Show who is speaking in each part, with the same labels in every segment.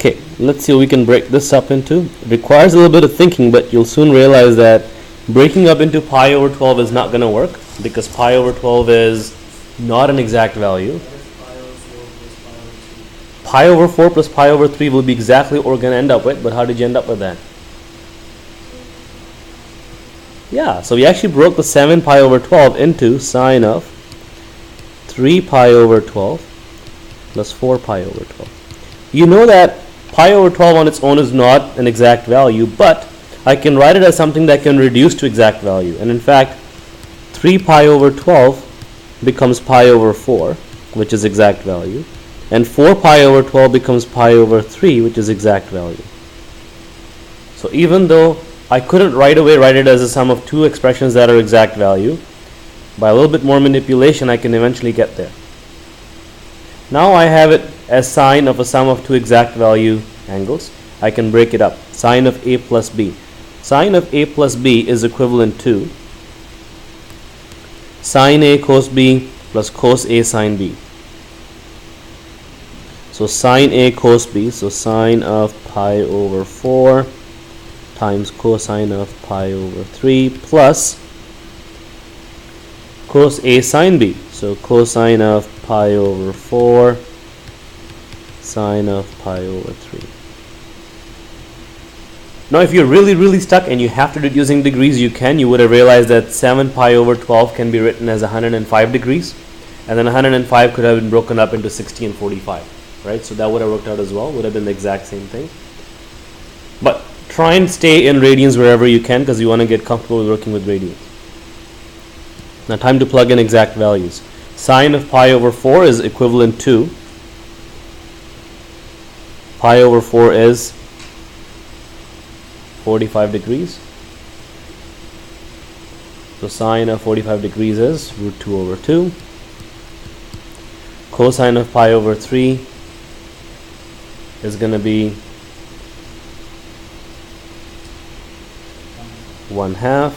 Speaker 1: Okay, let's see what we can break this up into. It requires a little bit of thinking, but you'll soon realize that breaking up into pi over 12 is not going to work because pi over 12 is not an exact value. Pi over 4 plus pi over 3 will be exactly what we're going to end up with, but how did you end up with that? Yeah, so we actually broke the 7 pi over 12 into sine of 3 pi over 12 plus 4 pi over 12. You know that pi over 12 on its own is not an exact value, but I can write it as something that can reduce to exact value. And in fact, 3 pi over 12 becomes pi over 4, which is exact value. And 4 pi over 12 becomes pi over 3, which is exact value. So even though I couldn't right away write it as a sum of two expressions that are exact value, by a little bit more manipulation I can eventually get there. Now I have it as sine of a sum of two exact value angles. I can break it up. Sine of a plus b. Sine of a plus b is equivalent to sine a cos b plus cos a sine b. So sine a cos b, so sine of pi over 4 times cosine of pi over 3 plus cos a sine b. So cosine of pi over 4 sine of pi over 3. Now if you're really stuck and you have to do it using degrees, you can. You would have realized that 7 pi over 12 can be written as 105 degrees, and then 105 could have been broken up into 60 and 45, right? So that would have worked out as well, would have been the exact same thing. But try and stay in radians wherever you can, because you want to get comfortable with working with radians. Now time to plug in exact values. Sine of pi over 4 is equivalent to pi over 4 is 45 degrees. So sine of 45 degrees is root 2 over 2. Cosine of pi over 3 is going to be 1/2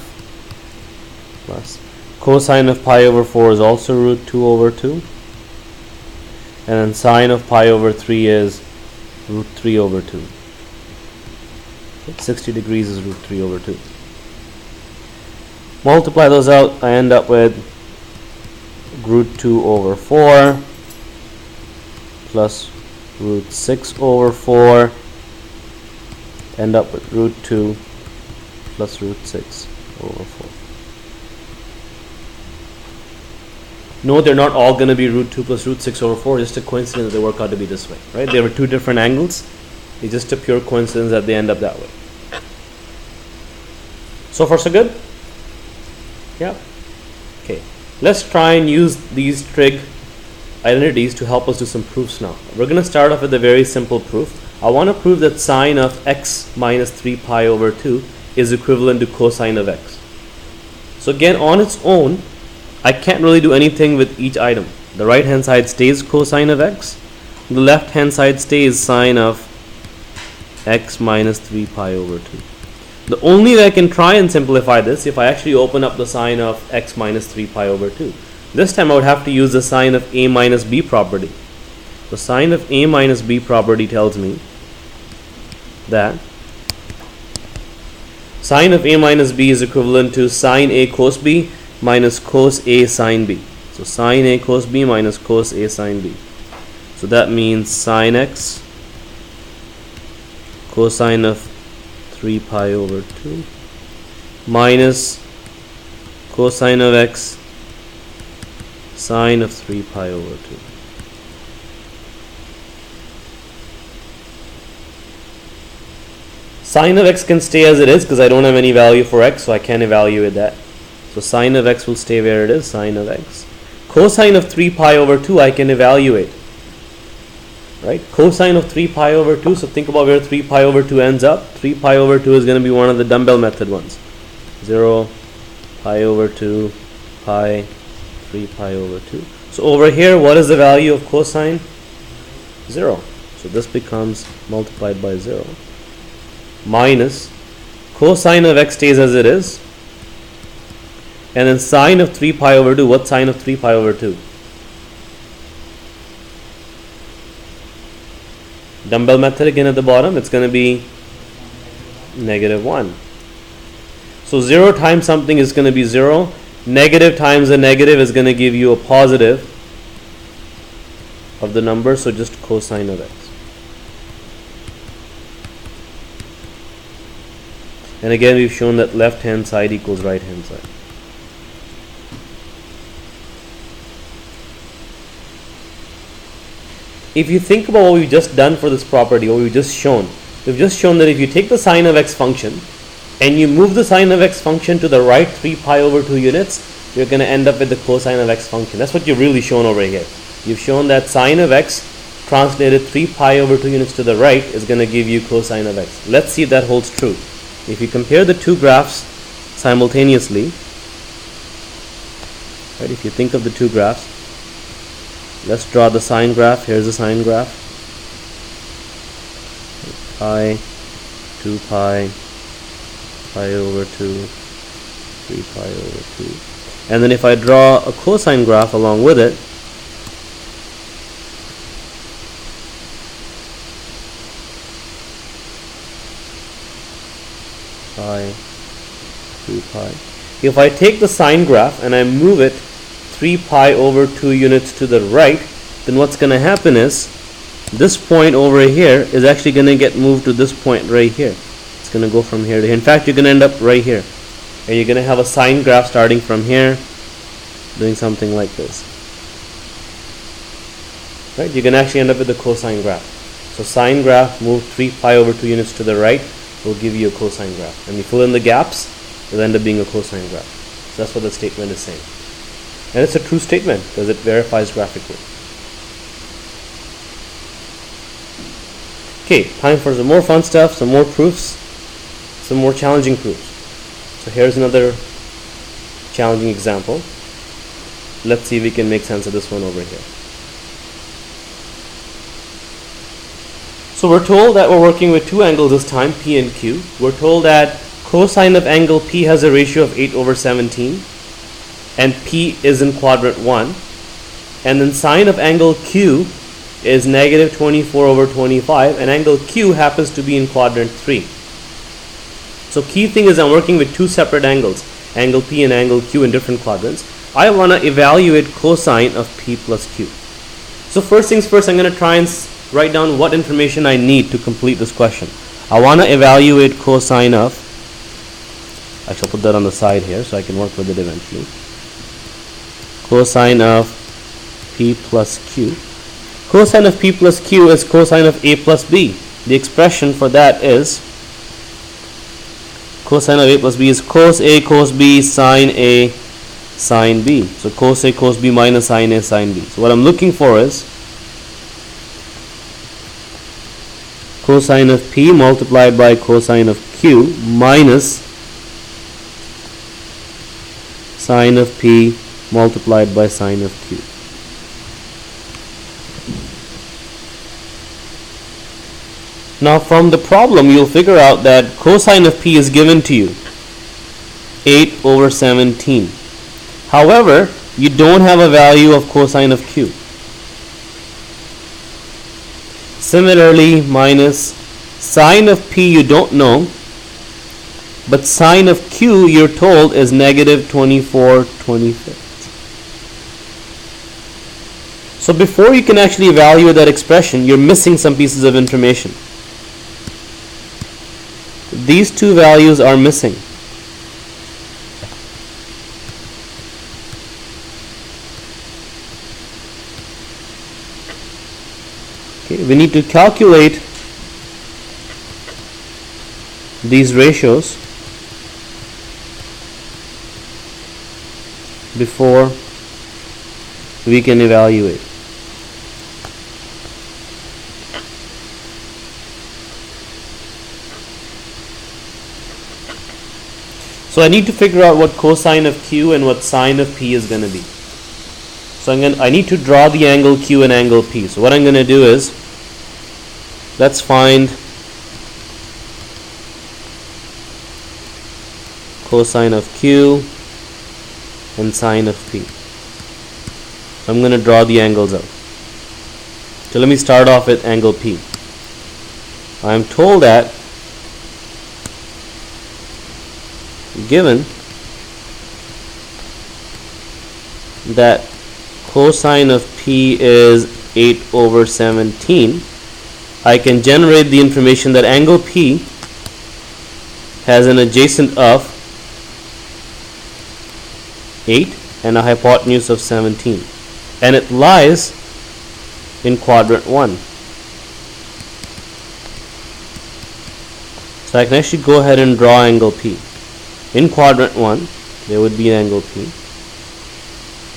Speaker 1: plus cosine of pi over 4 is also root 2 over 2, and then sine of pi over 3 is root 3 over 2. 60 degrees is root 3 over 2. Multiply those out, I end up with root 2 over 4 plus root 6 over 4, end up with root 2 plus root 6 over 4. No, they're not all going to be root 2 plus root 6 over 4, just a coincidence that they work out to be this way, right? There were two different angles. It's just a pure coincidence that they end up that way. So far so good? Yeah. Okay. Let's try and use these trig identities to help us do some proofs now. We're going to start off with a very simple proof. I want to prove that sine of x minus 3 pi over 2 is equivalent to cosine of x. So again, on its own, I can't really do anything with each item. The right hand side stays cosine of x. The left hand side stays sine of x minus 3 pi over 2. The only way I can try and simplify this if I actually open up the sine of x minus 3 pi over 2. This time I would have to use the sine of a minus b property. The sine of a minus b property tells me that sine of a minus b is equivalent to sine a cos b minus cos a sine b. So sine a cos b minus cos a sine b. So that means sine x cosine of 3 pi over 2 minus cosine of x sine of 3 pi over 2. Sine of x can stay as it is because I don't have any value for x, so I can't evaluate that. So sine of x will stay where it is, sine of x. Cosine of 3 pi over 2 I can evaluate. Right? Cosine of 3 pi over 2, so think about where 3 pi over 2 ends up. 3 pi over 2 is going to be one of the dumbbell method ones. 0, pi over 2, pi, 3 pi over 2. So over here, what is the value of cosine? 0. So this becomes multiplied by 0. Minus cosine of x stays as it is. And then sine of 3 pi over 2. What's sine of 3 pi over 2? Dumbbell method again at the bottom, it's going to be -1. So 0 times something is going to be 0. Negative times a negative is going to give you a positive of the number, so just cosine of x. And again, we've shown that left hand side equals right hand side. If you think about what we've just done for this property, what we've just shown that if you take the sine of x function and you move the sine of x function to the right 3 pi over 2 units, you're going to end up with the cosine of x function. That's what you've really shown over here. You've shown that sine of x translated 3 pi over 2 units to the right is going to give you cosine of x. Let's see if that holds true. If you compare the two graphs simultaneously, right, if you think of the two graphs, let's draw the sine graph. Here's the sine graph. Pi, 2 pi, pi over 2, 3 pi over 2. And then if I draw a cosine graph along with it, pi, 2 pi. If I take the sine graph and I move it 3 pi over 2 units to the right, then what's going to happen is this point over here is actually going to get moved to this point right here. It's going to go from here to here. In fact, you're going to end up right here. And you're going to have a sine graph starting from here, doing something like this. Right? You're going to actually end up with a cosine graph. So sine graph moved 3 pi over 2 units to the right will give you a cosine graph. And you fill in the gaps, it'll end up being a cosine graph. So that's what the statement is saying. And it's a true statement because it verifies graphically. Okay, time for some more fun stuff, some more proofs, some more challenging proofs. So here's another challenging example. Let's see if we can make sense of this one over here. So we're told that we're working with two angles this time, P and Q. We're told that cosine of angle P has a ratio of 8 over 17 and P is in quadrant 1. And then sine of angle Q is negative 24 over 25 and angle Q happens to be in quadrant 3. So key thing is I'm working with two separate angles, angle P and angle Q in different quadrants. I want to evaluate cosine of P plus Q. So first things first, I'm going to try and write down what information I need to complete this question. I want to evaluate cosine of, I shall put that on the side here so I can work with it eventually. Cosine of P plus Q. Cosine of P plus Q is cosine of A plus B. The expression for that is cosine of A plus B is cos A cos B sine A sine B. So cos A cos B minus sine A sine B. So what I'm looking for is cosine of P multiplied by cosine of Q minus sine of P multiplied by sine of Q. Now from the problem you'll figure out that cosine of P is given to you 8 over 17. However, you don't have a value of cosine of Q. Similarly, minus sine of P you don't know, but sine of Q you're told is negative 24/25. So before you can actually evaluate that expression, you're missing some pieces of information. These two values are missing. Okay, we need to calculate these ratios before we can evaluate. So I need to figure out what cosine of Q and what sine of P is going to be. So I need to draw the angle Q and angle P. So what I'm going to do is, let's find cosine of Q and sine of P. So I'm going to draw the angles out. So let me start off with angle P. I'm told that given that cosine of p is 8 over 17, I can generate the information that angle P has an adjacent of 8 and a hypotenuse of 17, and it lies in quadrant 1. So I can actually go ahead and draw angle P. In quadrant 1, there would be an angle P.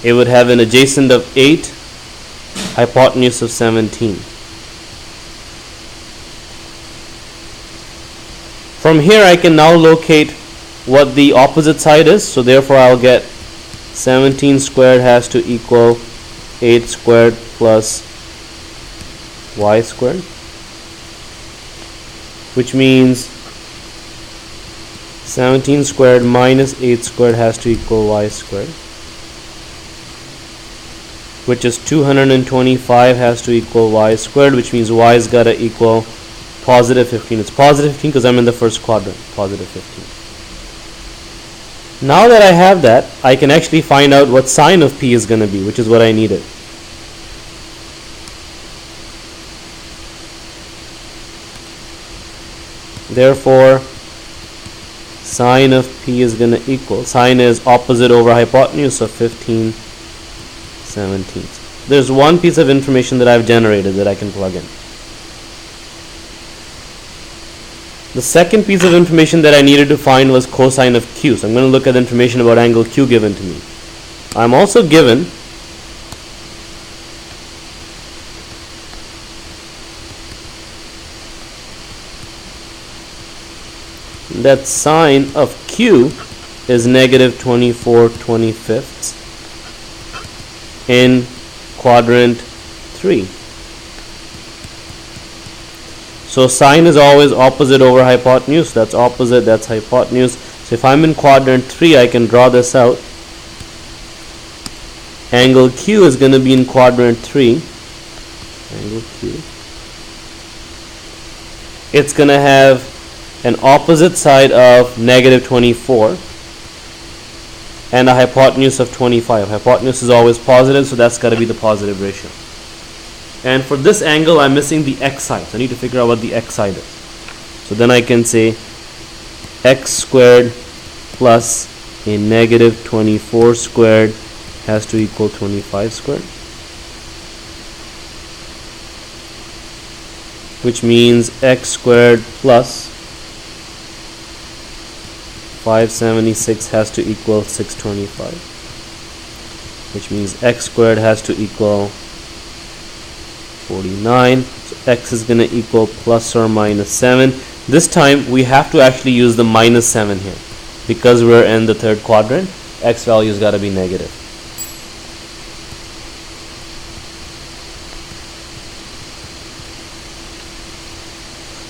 Speaker 1: It would have an adjacent of 8, hypotenuse of 17. From here I can now locate what the opposite side is, so therefore I'll get 17 squared has to equal 8 squared plus y squared, which means 17 squared minus 8 squared has to equal y squared, which is 225 has to equal y squared, which means y's gotta equal positive 15. It's positive 15 because I'm in the first quadrant, positive 15. Now that I have that, I can actually find out what sine of p is going to be, which is what I needed. Therefore, sine of p is going to equal, sine is opposite over hypotenuse of 15 17ths. There's one piece of information that I've generated that I can plug in. The second piece of information that I needed to find was cosine of q. So I'm going to look at information about angle q given to me. I'm also given that sine of q is negative 24/25 in quadrant 3. So sine is always opposite over hypotenuse. That's opposite, that's hypotenuse. So if I'm in quadrant 3, I can draw this out. Angle Q is going to be in quadrant 3. Angle Q. It's going to have an opposite side of negative 24 and a hypotenuse of 25. Hypotenuse is always positive, so that's got to be the positive ratio. And for this angle, I'm missing the x side. So I need to figure out what the x side is. So then I can say x squared plus a negative 24 squared has to equal 25 squared. Which means x squared plus 576 has to equal 625. Which means x squared has to equal 49. So x is going to equal plus or minus 7. This time we have to actually use the minus 7 here. Because we're in the third quadrant, x value has got to be negative.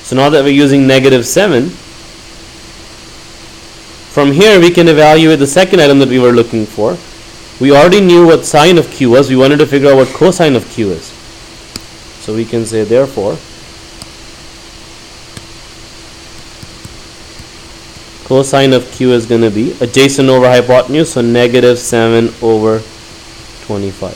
Speaker 1: So now that we're using negative 7, from here we can evaluate the second item that we were looking for. We already knew what sine of q was. We wanted to figure out what cosine of q is. So we can say therefore cosine of q is going to be adjacent over hypotenuse, so negative 7 over 25.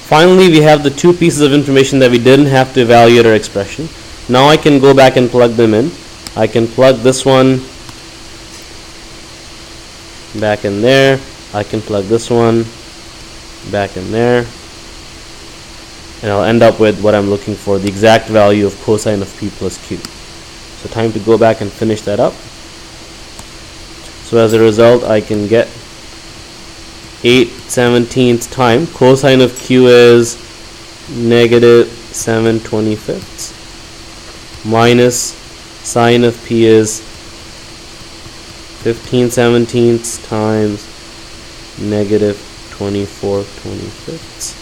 Speaker 1: Finally, we have the two pieces of information that we didn't have to evaluate our expression. Now I can go back and plug them in. I can plug this one back in there. I can plug this one back in there, and I'll end up with what I'm looking for, the exact value of cosine of p plus q. So time to go back and finish that up. So as a result, I can get 8/17 time. Cosine of q is negative 7/25 minus sine of p is 15/17 times negative 24/25.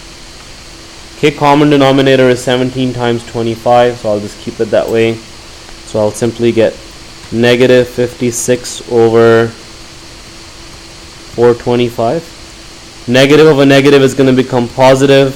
Speaker 1: Okay, common denominator is 17 times 25, so I'll just keep it that way. So I'll simply get negative 56 over 425. Negative of a negative is going to become positive.